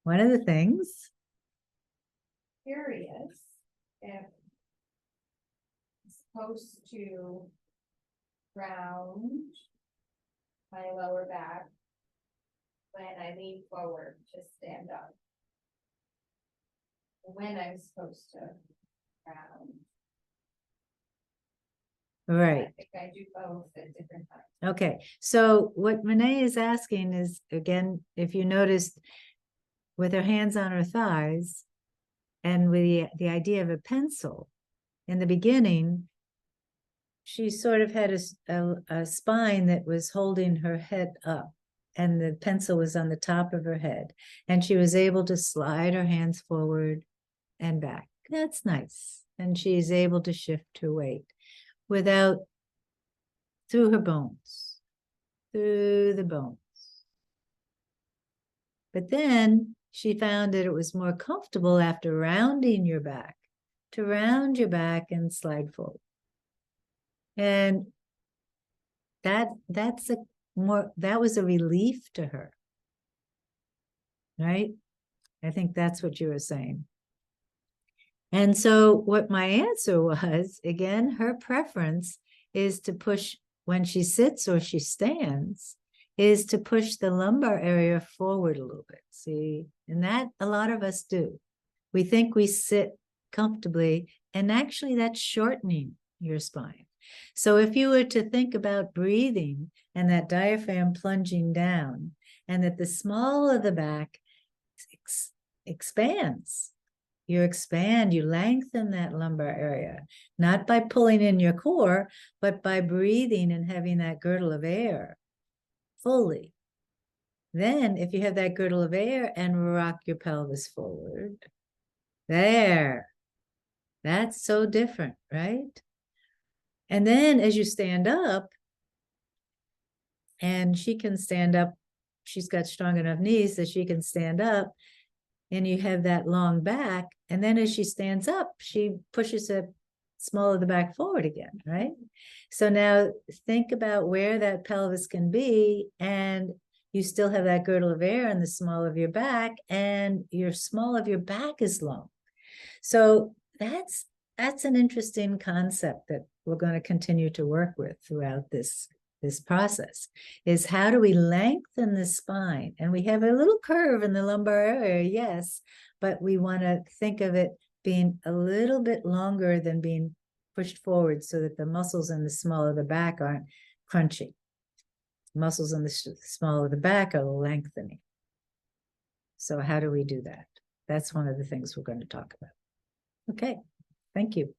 one of the things. Curious if it's supposed to round my lower back when I lean forward to stand up. When I'm supposed to round. Right. I think I do both at different times. Okay. So what Renee is asking is, again, if you noticed with her hands on her thighs and with the idea of a pencil, in the beginning, she sort of had a spine that was holding her head up, and the pencil was on the top of her head, and she was able to slide her hands forward and back. That's nice. And she's able to shift her weight without, through her bones, through the bones. But then she found that it was more comfortable after rounding your back to round your back and slide forward. And that was a relief to her. Right? I think that's what you were saying. And so what my answer was, again, her preference is to push when she sits or she stands, is to push the lumbar area forward a little bit. See, and that a lot of us do. We think we sit comfortably, and actually that's shortening your spine. So if you were to think about breathing and that diaphragm plunging down, and that the small of the back expands, you expand, you lengthen that lumbar area, not by pulling in your core, but by breathing and having that girdle of air fully. Then if you have that girdle of air and rock your pelvis forward, there, that's so different, right? And then as you stand up, and she can stand up, she's got strong enough knees that she can stand up, and you have that long back, and then as she stands up, she pushes the small of the back forward again, right? So now think about where that pelvis can be, and you still have that girdle of air in the small of your back, and your small of your back is long. So that's an interesting concept that we're going to continue to work with throughout this process, is how do we lengthen the spine? And we have a little curve in the lumbar area, yes, but we want to think of it being a little bit longer than being pushed forward, so that the muscles in the small of the back aren't crunching. Muscles in the small of the back are lengthening. So how do we do that? That's one of the things we're going to talk about. Okay, thank you.